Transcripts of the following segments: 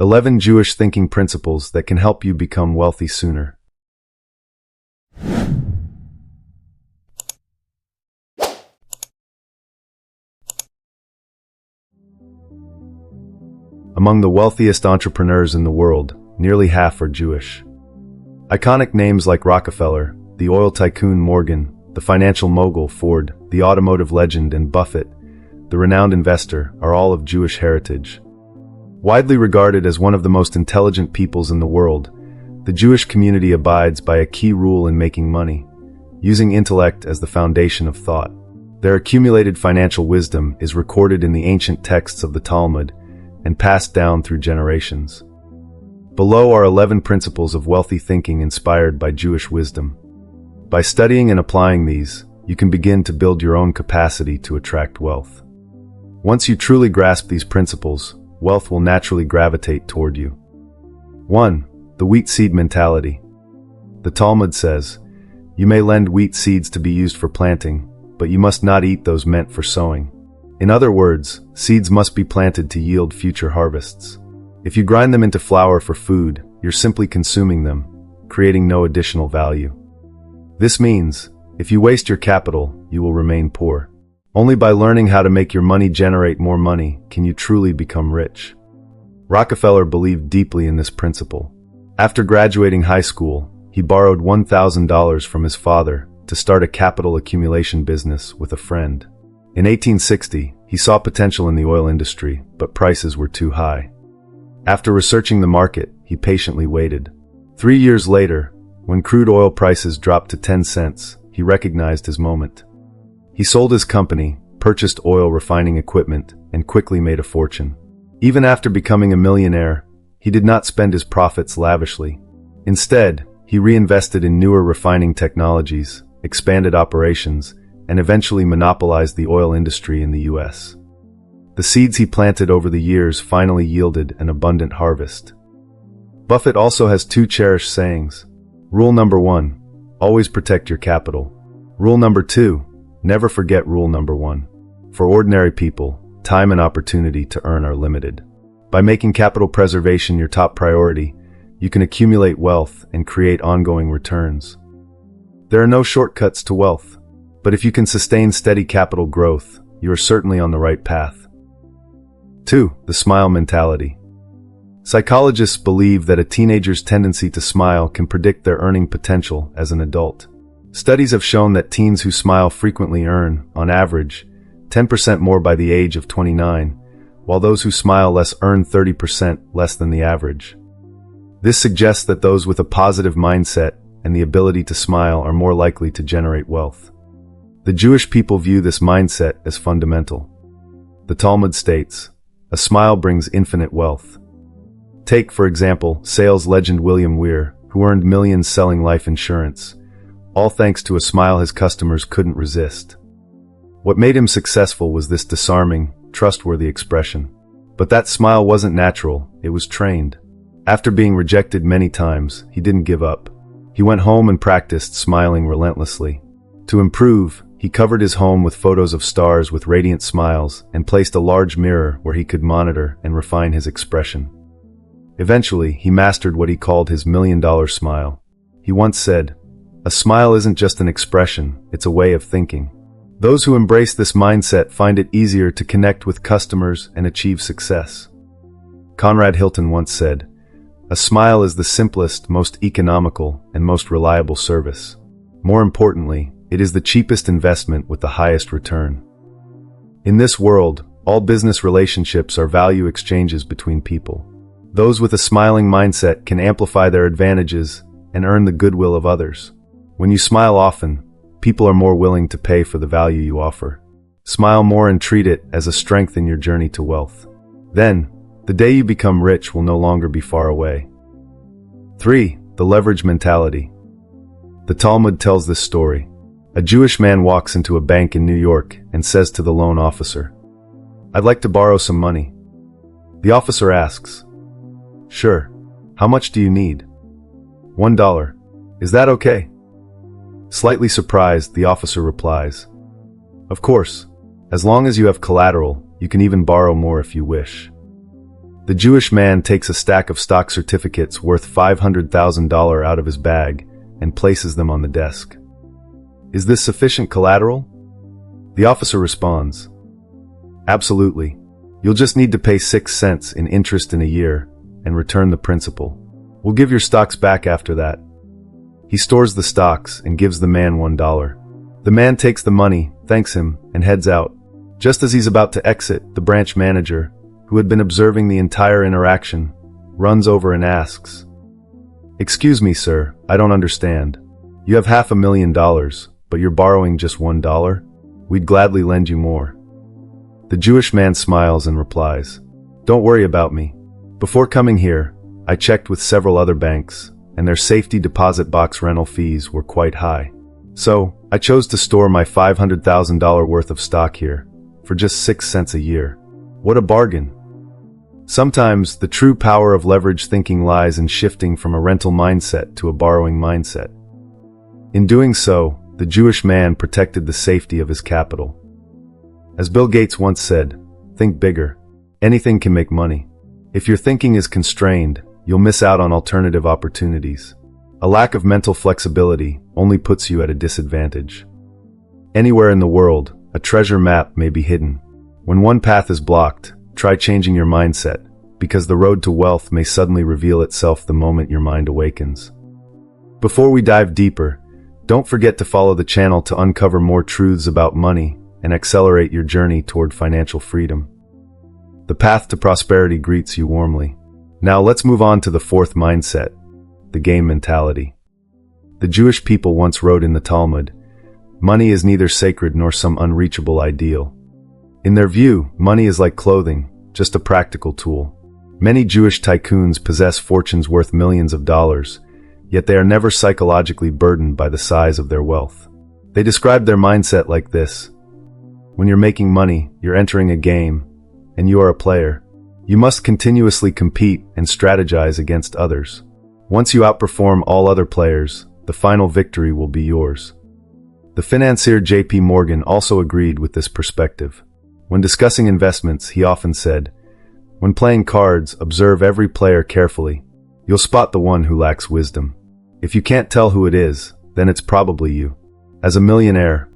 11 Jewish thinking principles that can help you become wealthy sooner. Among the wealthiest entrepreneurs in the world, nearly half are Jewish. Iconic names like Rockefeller, the oil tycoon Morgan, the financial mogul Ford, the automotive legend and Buffett, the renowned investor, are all of Jewish heritage. Widely regarded as one of the most intelligent peoples in the world, the Jewish community abides by a key rule in making money: using intellect as the foundation of thought. Their accumulated financial wisdom is recorded in the ancient texts of the Talmud and passed down through generations. Below are 11 principles of wealthy thinking inspired by Jewish wisdom. By studying and applying these, you can begin to build your own capacity to attract wealth. Once you truly grasp these principles, wealth will naturally gravitate toward you. 1. The wheat seed mentality. The Talmud says, "You may lend wheat seeds to be used for planting, but you must not eat those meant for sowing." In other words, seeds must be planted to yield future harvests. If you grind them into flour for food, you're simply consuming them, creating no additional value. This means, if you waste your capital, you will remain poor. Only by learning how to make your money generate more money can you truly become rich. Rockefeller believed deeply in this principle. After graduating high school, he borrowed $1,000 from his father to start a capital accumulation business with a friend. In 1860, he saw potential in the oil industry, but prices were too high. After researching the market, he patiently waited. 3 years later, when crude oil prices dropped to 10 cents, he recognized his moment. He sold his company, purchased oil refining equipment, and quickly made a fortune. Even after becoming a millionaire, he did not spend his profits lavishly. Instead, he reinvested in newer refining technologies, expanded operations, and eventually monopolized the oil industry in the U.S. The seeds he planted over the years finally yielded an abundant harvest. Buffett also has 2 cherished sayings. Rule number 1, always protect your capital. Rule number 2, never forget rule number 1. For ordinary people, time and opportunity to earn are limited. By making capital preservation your top priority, you can accumulate wealth and create ongoing returns. There are no shortcuts to wealth, but if you can sustain steady capital growth, you are certainly on the right path. 2. The smile mentality. Psychologists believe that a teenager's tendency to smile can predict their earning potential as an adult. Studies have shown that teens who smile frequently earn, on average, 10% more by the age of 29, while those who smile less earn 30% less than the average. This suggests that those with a positive mindset and the ability to smile are more likely to generate wealth. The Jewish people view this mindset as fundamental. The Talmud states, "A smile brings infinite wealth." Take, for example, sales legend William Weir, who earned millions selling life insurance, all thanks to a smile his customers couldn't resist. What made him successful was this disarming, trustworthy expression. But that smile wasn't natural, it was trained. After being rejected many times, he didn't give up. He went home and practiced smiling relentlessly. To improve, he covered his home with photos of stars with radiant smiles and placed a large mirror where he could monitor and refine his expression. Eventually, he mastered what he called his $1,000,000 smile. He once said, "A smile isn't just an expression, it's a way of thinking." Those who embrace this mindset find it easier to connect with customers and achieve success. Conrad Hilton once said, "A smile is the simplest, most economical, and most reliable service. More importantly, it is the cheapest investment with the highest return." In this world, all business relationships are value exchanges between people. Those with a smiling mindset can amplify their advantages and earn the goodwill of others. When you smile often, people are more willing to pay for the value you offer. Smile more and treat it as a strength in your journey to wealth. Then, the day you become rich will no longer be far away. 3. The leverage mentality. The Talmud tells this story. A Jewish man walks into a bank in New York and says to the loan officer, "I'd like to borrow some money." The officer asks, "Sure. How much do you need?" $1. "Is that okay?" Slightly surprised, the officer replies, "Of course. As long as you have collateral, you can even borrow more if you wish." The The Jewish man takes a stack of stock certificates worth $500,000 out of his bag and places them on the desk. "Is this sufficient collateral?" The officer responds, "Absolutely. You'll just need to pay 6 cents in interest in a year and return the principal. We'll give your stocks back after that." He stores the stocks and gives the man $1. The man takes the money, thanks him, and heads out. Just as he's about to exit, the branch manager, who had been observing the entire interaction, runs over and asks, "Excuse me, sir, I don't understand. You have $500,000, but you're borrowing just $1? We'd gladly lend you more." The Jewish man smiles and replies, "Don't worry about me. Before coming here, I checked with several other banks, and their safety deposit box rental fees were quite high. So, I chose to store my $500,000 worth of stock here, for just 6 cents a year. What a bargain." Sometimes, the true power of leverage thinking lies in shifting from a rental mindset to a borrowing mindset. In doing so, the Jewish man protected the safety of his capital. As Bill Gates once said, "Think bigger. Anything can make money. If your thinking is constrained, you'll miss out on alternative opportunities. A lack of mental flexibility only puts you at a disadvantage." Anywhere in the world, a treasure map may be hidden. When one path is blocked, try changing your mindset, because the road to wealth may suddenly reveal itself the moment your mind awakens. Before we dive deeper, don't forget to follow the channel to uncover more truths about money and accelerate your journey toward financial freedom. The path to prosperity greets you warmly. Now let's move on to the fourth mindset, the game mentality. The Jewish people once wrote in the Talmud, "Money is neither sacred nor some unreachable ideal." In their view, money is like clothing, just a practical tool. Many Jewish tycoons possess fortunes worth millions of dollars, yet they are never psychologically burdened by the size of their wealth. They describe their mindset like this: when you're making money, you're entering a game, and you are a player. You must continuously compete and strategize against others. Once you outperform all other players, the final victory will be yours. The financier J.P. Morgan also agreed with this perspective. When discussing investments, he often said, "When playing cards, observe every player carefully. You'll spot the one who lacks wisdom. If you can't tell who it is, then it's probably you." As a millionaire,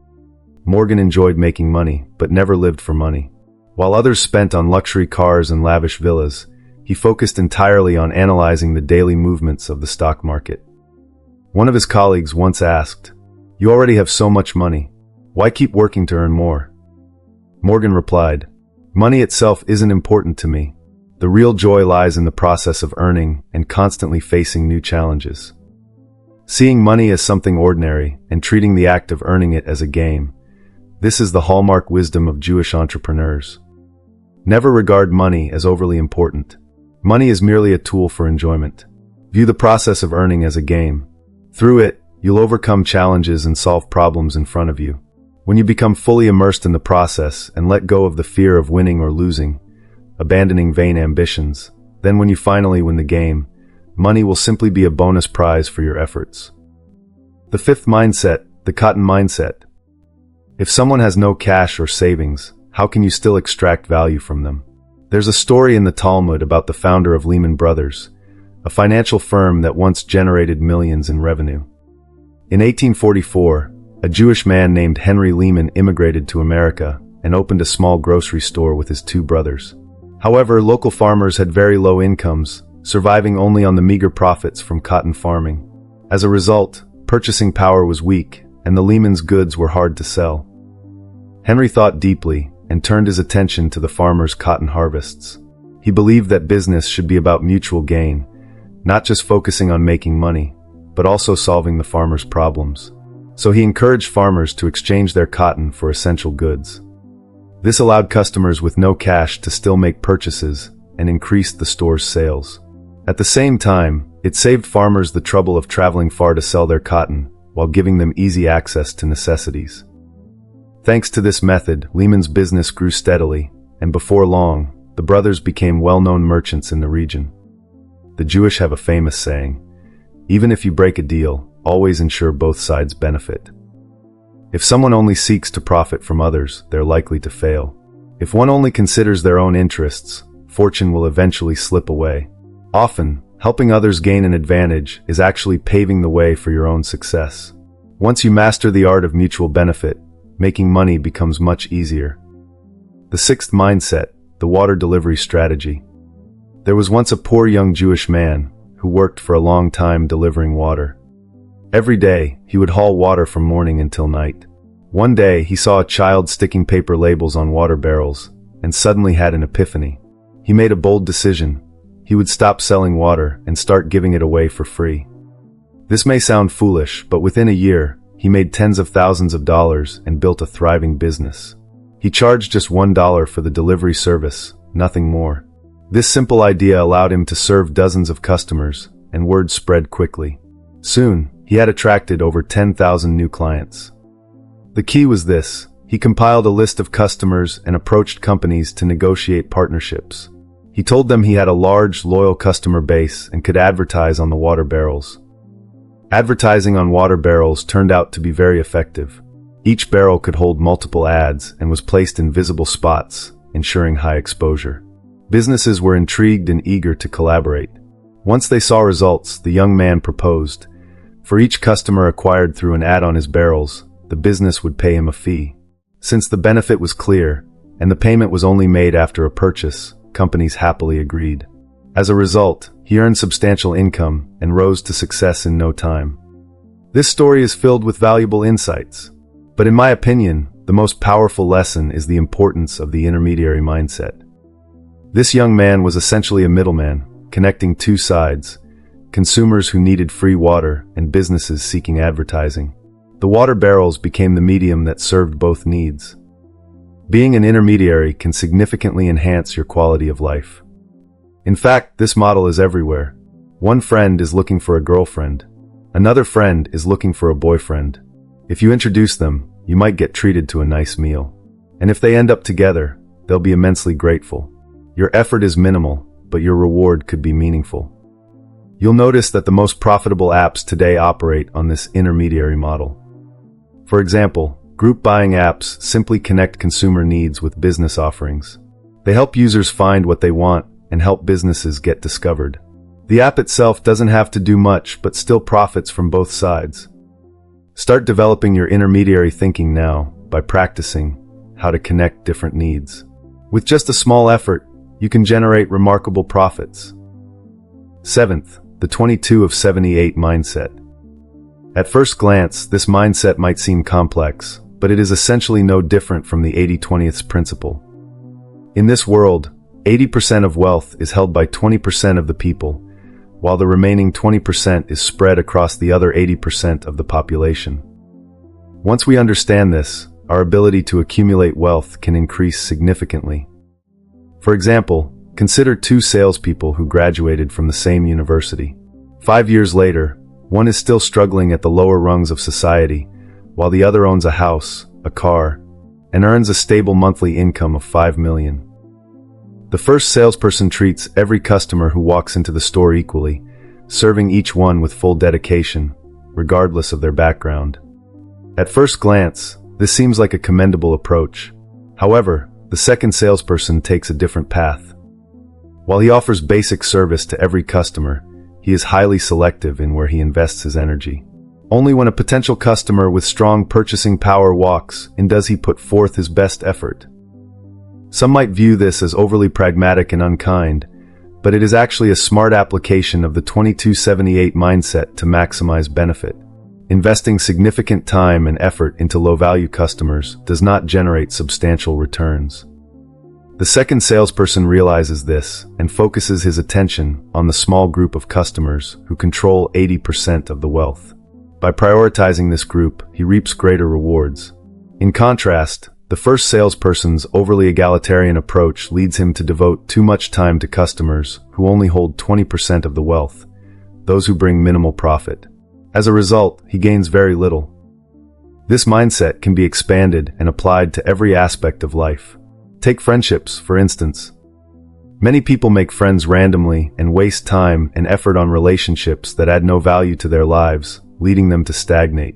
Morgan enjoyed making money, but never lived for money. While others spent on luxury cars and lavish villas, he focused entirely on analyzing the daily movements of the stock market. One of his colleagues once asked, "You already have so much money. Why keep working to earn more?" Morgan replied, "Money itself isn't important to me. The real joy lies in the process of earning and constantly facing new challenges." Seeing money as something ordinary and treating the act of earning it as a game, this is the hallmark wisdom of Jewish entrepreneurs. Never regard money as overly important. Money is merely a tool for enjoyment. View the process of earning as a game. Through it, you'll overcome challenges and solve problems in front of you. When you become fully immersed in the process and let go of the fear of winning or losing, abandoning vain ambitions, then when you finally win the game, money will simply be a bonus prize for your efforts. The fifth mindset, the cotton mindset. If someone has no cash or savings, how can you still extract value from them? There's a story in the Talmud about the founder of Lehman Brothers, a financial firm that once generated millions in revenue. In 1844, a Jewish man named Henry Lehman immigrated to America and opened a small grocery store with his 2 brothers. However, local farmers had very low incomes, surviving only on the meager profits from cotton farming. As a result, purchasing power was weak, and the Lehman's goods were hard to sell. Henry thought deeply and turned his attention to the farmers' cotton harvests. He believed that business should be about mutual gain, not just focusing on making money, but also solving the farmers' problems. So he encouraged farmers to exchange their cotton for essential goods. This allowed customers with no cash to still make purchases and increased the store's sales. At the same time, it saved farmers the trouble of traveling far to sell their cotton, while giving them easy access to necessities. Thanks to this method, Lehman's business grew steadily, and before long, the brothers became well-known merchants in the region. The Jewish have a famous saying, "Even if you break a deal, always ensure both sides benefit." If someone only seeks to profit from others, they're likely to fail. If one only considers their own interests, fortune will eventually slip away. Often, helping others gain an advantage is actually paving the way for your own success. Once you master the art of mutual benefit, making money becomes much easier. The sixth mindset, the water delivery strategy. There was once a poor young Jewish man who worked for a long time delivering water. Every day, he would haul water from morning until night. One day, he saw a child sticking paper labels on water barrels and suddenly had an epiphany. He made a bold decision. He would stop selling water and start giving it away for free. This may sound foolish, but within a year, he made tens of thousands of dollars and built a thriving business. He charged just $1 for the delivery service, nothing more. This simple idea allowed him to serve dozens of customers, and word spread quickly. Soon, he had attracted over 10,000 new clients. The key was this: he compiled a list of customers and approached companies to negotiate partnerships. He told them he had a large, loyal customer base and could advertise on the water barrels. Advertising on water barrels turned out to be very effective. Each barrel could hold multiple ads and was placed in visible spots, ensuring high exposure. Businesses were intrigued and eager to collaborate. Once they saw results, the young man proposed. For each customer acquired through an ad on his barrels, the business would pay him a fee. Since the benefit was clear, and the payment was only made after a purchase, companies happily agreed. As a result, he earned substantial income and rose to success in no time. This story is filled with valuable insights. But in my opinion, the most powerful lesson is the importance of the intermediary mindset. This young man was essentially a middleman, connecting two sides: consumers who needed free water and businesses seeking advertising. The water barrels became the medium that served both needs. Being an intermediary can significantly enhance your quality of life. In fact, this model is everywhere. One friend is looking for a girlfriend. Another friend is looking for a boyfriend. If you introduce them, you might get treated to a nice meal. And if they end up together, they'll be immensely grateful. Your effort is minimal, but your reward could be meaningful. You'll notice that the most profitable apps today operate on this intermediary model. For example, group buying apps simply connect consumer needs with business offerings. They help users find what they want and help businesses get discovered. The app itself doesn't have to do much, but still profits from both sides. Start developing your intermediary thinking now by practicing how to connect different needs. With just a small effort, you can generate remarkable profits. Seventh, the 22 of 78 mindset. At first glance, this mindset might seem complex, but it is essentially no different from the 80-20th principle. In this world, 80% of wealth is held by 20% of the people, while the remaining 20% is spread across the other 80% of the population. Once we understand this, our ability to accumulate wealth can increase significantly. For example, consider two salespeople who graduated from the same university. 5 years later, one is still struggling at the lower rungs of society, while the other owns a house, a car, and earns a stable monthly income of $5 million. The first salesperson treats every customer who walks into the store equally, serving each one with full dedication, regardless of their background. At first glance, this seems like a commendable approach. However, the second salesperson takes a different path. While he offers basic service to every customer, he is highly selective in where he invests his energy. Only when a potential customer with strong purchasing power walks in does he put forth his best effort. Some might view this as overly pragmatic and unkind, but it is actually a smart application of the 2278 mindset to maximize benefit. Investing significant time and effort into low-value customers does not generate substantial returns. The second salesperson realizes this and focuses his attention on the small group of customers who control 80% of the wealth. By prioritizing this group, he reaps greater rewards. In contrast, the first salesperson's overly egalitarian approach leads him to devote too much time to customers who only hold 20% of the wealth, those who bring minimal profit. As a result, he gains very little. This mindset can be expanded and applied to every aspect of life. Take friendships, for instance. Many people make friends randomly and waste time and effort on relationships that add no value to their lives, leading them to stagnate.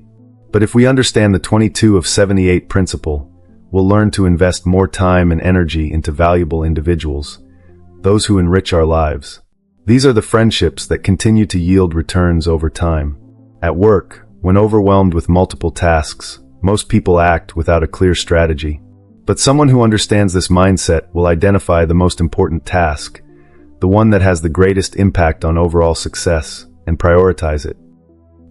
But if we understand the 22 of 78 principle, we'll learn to invest more time and energy into valuable individuals, those who enrich our lives. These are the friendships that continue to yield returns over time. At work, when overwhelmed with multiple tasks, most people act without a clear strategy. But someone who understands this mindset will identify the most important task, the one that has the greatest impact on overall success, and prioritize it.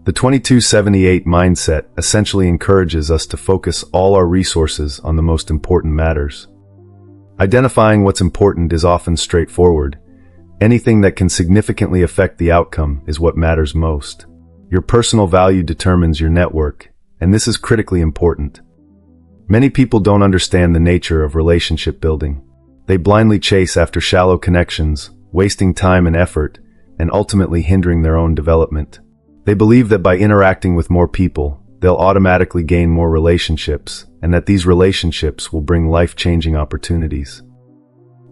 The 2278 mindset essentially encourages us to focus all our resources on the most important matters. Identifying what's important is often straightforward. Anything that can significantly affect the outcome is what matters most. Your personal value determines your network, and this is critically important. Many people don't understand the nature of relationship building. They blindly chase after shallow connections, wasting time and effort, and ultimately hindering their own development. They believe that by interacting with more people, they'll automatically gain more relationships, and that these relationships will bring life-changing opportunities.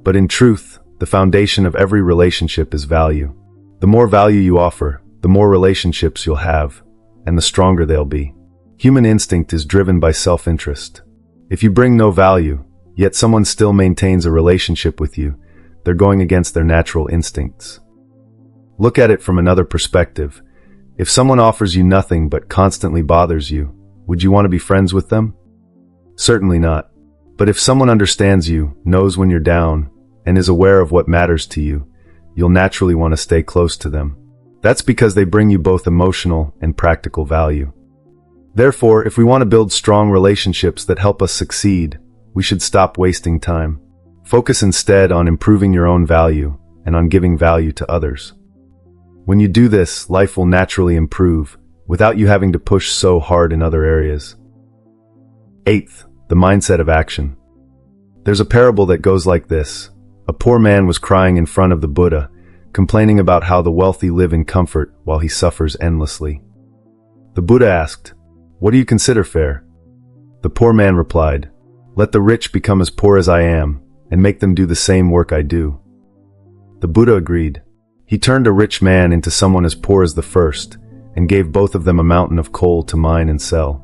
But in truth, the foundation of every relationship is value. The more value you offer, the more relationships you'll have, and the stronger they'll be. Human instinct is driven by self-interest. If you bring no value, yet someone still maintains a relationship with you, they're going against their natural instincts. Look at it from another perspective. If someone offers you nothing but constantly bothers you, would you want to be friends with them? Certainly not. But if someone understands you, knows when you're down, and is aware of what matters to you, you'll naturally want to stay close to them. That's because they bring you both emotional and practical value. Therefore, if we want to build strong relationships that help us succeed, we should stop wasting time. Focus instead on improving your own value and on giving value to others. When you do this, life will naturally improve, without you having to push so hard in other areas. 8th, the mindset of action. There's a parable that goes like this. A poor man was crying in front of the Buddha, complaining about how the wealthy live in comfort while he suffers endlessly. The Buddha asked, "What do you consider fair?" The poor man replied, "Let the rich become as poor as I am, and make them do the same work I do." The Buddha agreed. He turned a rich man into someone as poor as the first, and gave both of them a mountain of coal to mine and sell.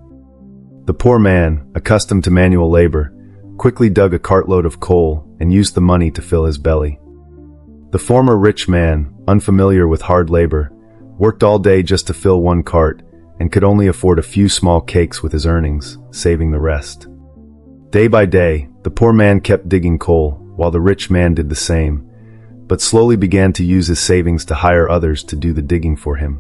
The poor man, accustomed to manual labor, quickly dug a cartload of coal and used the money to fill his belly. The former rich man, unfamiliar with hard labor, worked all day just to fill one cart and could only afford a few small cakes with his earnings, saving the rest. Day by day, the poor man kept digging coal, while the rich man did the same, but slowly began to use his savings to hire others to do the digging for him.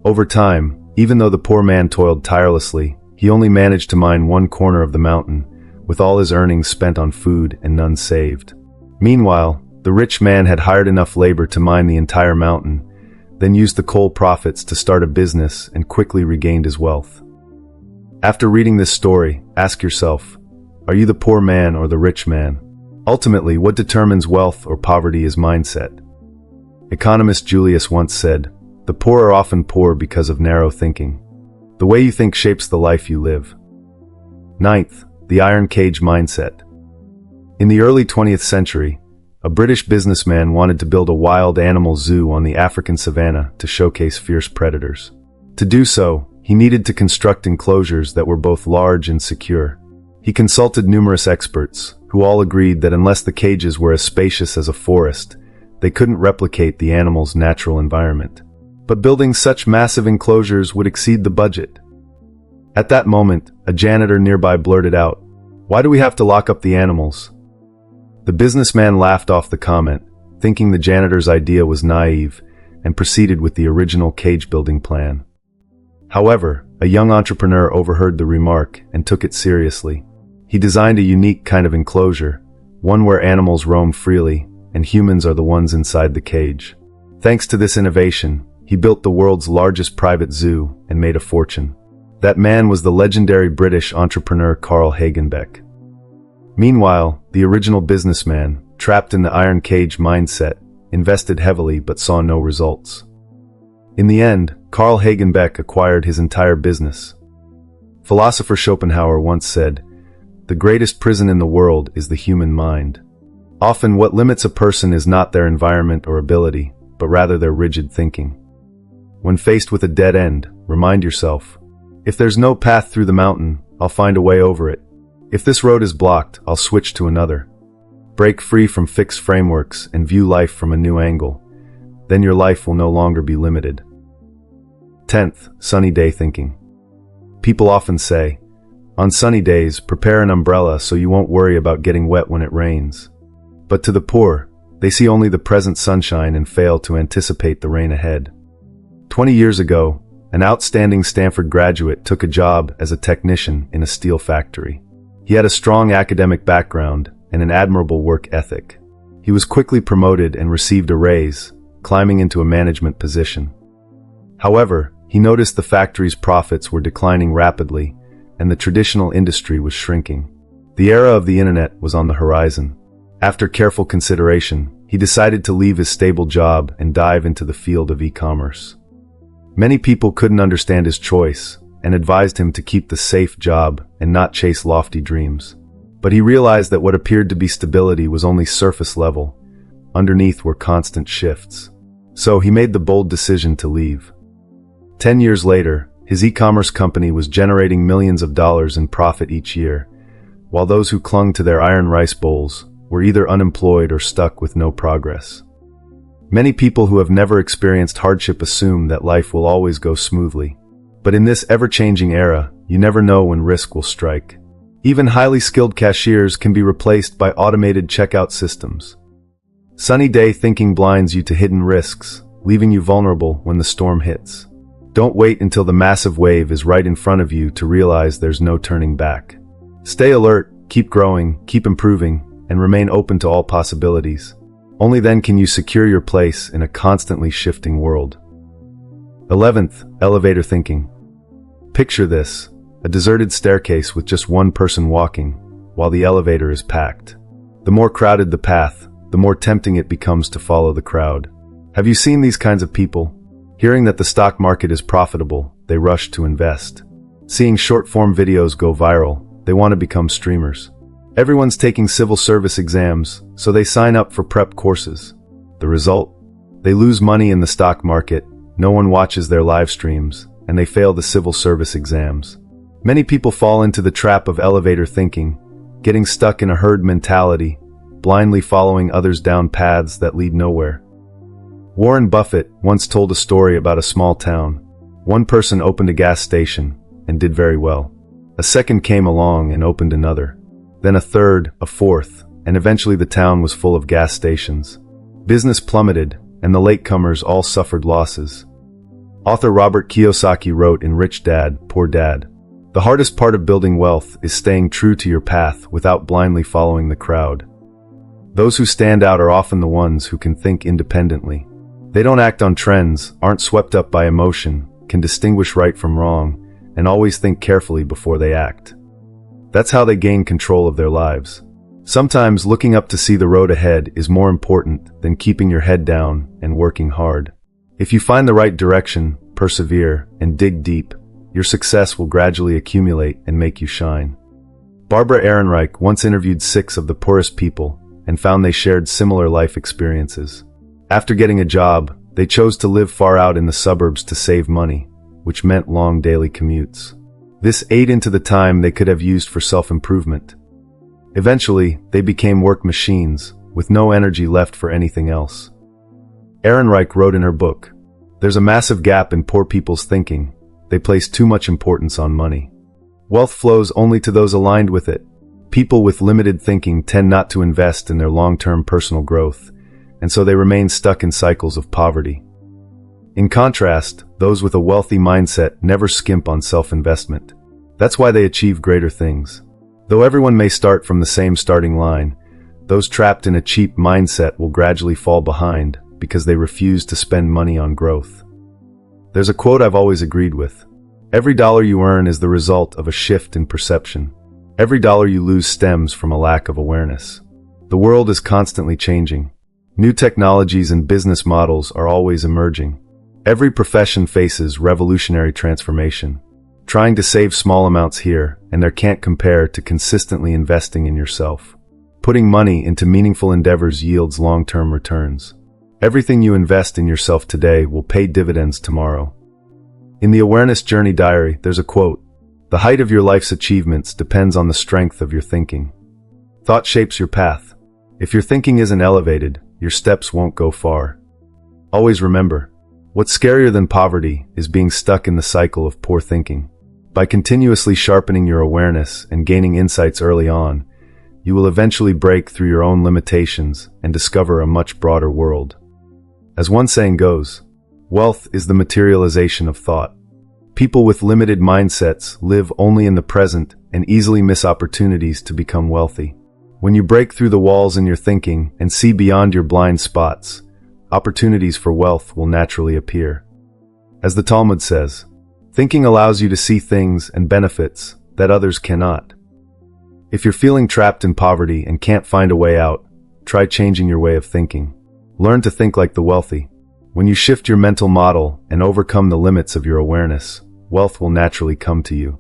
Over time, even though the poor man toiled tirelessly, he only managed to mine one corner of the mountain, with all his earnings spent on food and none saved. Meanwhile, the rich man had hired enough labor to mine the entire mountain, then used the coal profits to start a business and quickly regained his wealth. After reading this story, ask yourself, are you the poor man or the rich man? Ultimately, what determines wealth or poverty is mindset. Economist Julius once said, "The poor are often poor because of narrow thinking. The way you think shapes the life you live." 9th, the iron cage mindset. In the early 20th century, a British businessman wanted to build a wild animal zoo on the African savanna to showcase fierce predators. To do so, he needed to construct enclosures that were both large and secure. He consulted numerous experts, who all agreed that unless the cages were as spacious as a forest, they couldn't replicate the animal's natural environment. But building such massive enclosures would exceed the budget. At that moment, a janitor nearby blurted out, "Why do we have to lock up the animals?" The businessman laughed off the comment, thinking the janitor's idea was naive, and proceeded with the original cage-building plan. However, a young entrepreneur overheard the remark and took it seriously. He designed a unique kind of enclosure, one where animals roam freely, and humans are the ones inside the cage. Thanks to this innovation, he built the world's largest private zoo and made a fortune. That man was the legendary British entrepreneur Carl Hagenbeck. Meanwhile, the original businessman, trapped in the iron cage mindset, invested heavily but saw no results. In the end, Carl Hagenbeck acquired his entire business. Philosopher Schopenhauer once said, "The greatest prison in the world is the human mind." Often what limits a person is not their environment or ability, but rather their rigid thinking. When faced with a dead end, remind yourself, if there's no path through the mountain, I'll find a way over it. If this road is blocked, I'll switch to another. Break free from fixed frameworks and view life from a new angle. Then your life will no longer be limited. 10th, sunny day thinking. People often say, on sunny days, prepare an umbrella so you won't worry about getting wet when it rains. But to the poor, they see only the present sunshine and fail to anticipate the rain ahead. 20 years ago, an outstanding Stanford graduate took a job as a technician in a steel factory. He had a strong academic background and an admirable work ethic. He was quickly promoted and received a raise, climbing into a management position. However, he noticed the factory's profits were declining rapidly and the traditional industry was shrinking. The era of the internet was on the horizon. After careful consideration, he decided to leave his stable job and dive into the field of e-commerce. Many people couldn't understand his choice and advised him to keep the safe job and not chase lofty dreams. But he realized that what appeared to be stability was only surface level. Underneath were constant shifts. So he made the bold decision to leave. 10 years later, his e-commerce company was generating millions of dollars in profit each year, while those who clung to their iron rice bowls were either unemployed or stuck with no progress. Many people who have never experienced hardship assume that life will always go smoothly. But in this ever-changing era, you never know when risk will strike. Even highly skilled cashiers can be replaced by automated checkout systems. Sunny day thinking blinds you to hidden risks, leaving you vulnerable when the storm hits. Don't wait until the massive wave is right in front of you to realize there's no turning back. Stay alert, keep growing, keep improving, and remain open to all possibilities. Only then can you secure your place in a constantly shifting world. 11th, elevator thinking. Picture this, a deserted staircase with just one person walking, while the elevator is packed. The more crowded the path, the more tempting it becomes to follow the crowd. Have you seen these kinds of people? Hearing that the stock market is profitable, they rush to invest. Seeing short-form videos go viral, they want to become streamers. Everyone's taking civil service exams, so they sign up for prep courses. The result? They lose money in the stock market, no one watches their live streams, and they fail the civil service exams. Many people fall into the trap of elevator thinking, getting stuck in a herd mentality, blindly following others down paths that lead nowhere. Warren Buffett once told a story about a small town. One person opened a gas station and did very well. A second came along and opened another. Then a third, a fourth, and eventually the town was full of gas stations. Business plummeted, and the latecomers all suffered losses. Author Robert Kiyosaki wrote in Rich Dad, Poor Dad, "The hardest part of building wealth is staying true to your path without blindly following the crowd." Those who stand out are often the ones who can think independently. They don't act on trends, aren't swept up by emotion, can distinguish right from wrong, and always think carefully before they act. That's how they gain control of their lives. Sometimes looking up to see the road ahead is more important than keeping your head down and working hard. If you find the right direction, persevere, and dig deep, your success will gradually accumulate and make you shine. Barbara Ehrenreich once interviewed 6 of the poorest people and found they shared similar life experiences. After getting a job, they chose to live far out in the suburbs to save money, which meant long daily commutes. This ate into the time they could have used for self-improvement. Eventually, they became work machines, with no energy left for anything else. Ehrenreich wrote in her book, "There's a massive gap in poor people's thinking. They place too much importance on money. Wealth flows only to those aligned with it. People with limited thinking tend not to invest in their long-term personal growth, and so they remain stuck in cycles of poverty. In contrast, those with a wealthy mindset never skimp on self-investment. That's why they achieve greater things. Though everyone may start from the same starting line, those trapped in a cheap mindset will gradually fall behind because they refuse to spend money on growth." There's a quote I've always agreed with. Every dollar you earn is the result of a shift in perception. Every dollar you lose stems from a lack of awareness. The world is constantly changing. New technologies and business models are always emerging. Every profession faces revolutionary transformation. Trying to save small amounts here and there can't compare to consistently investing in yourself. Putting money into meaningful endeavors yields long-term returns. Everything you invest in yourself today will pay dividends tomorrow. In the Awareness Journey Diary, there's a quote, "The height of your life's achievements depends on the strength of your thinking." Thought shapes your path. If your thinking isn't elevated, your steps won't go far. Always remember, what's scarier than poverty is being stuck in the cycle of poor thinking. By continuously sharpening your awareness and gaining insights early on, you will eventually break through your own limitations and discover a much broader world. As one saying goes, wealth is the materialization of thought. People with limited mindsets live only in the present and easily miss opportunities to become wealthy. When you break through the walls in your thinking and see beyond your blind spots, opportunities for wealth will naturally appear. As the Talmud says, thinking allows you to see things and benefits that others cannot. If you're feeling trapped in poverty and can't find a way out, try changing your way of thinking. Learn to think like the wealthy. When you shift your mental model and overcome the limits of your awareness, wealth will naturally come to you.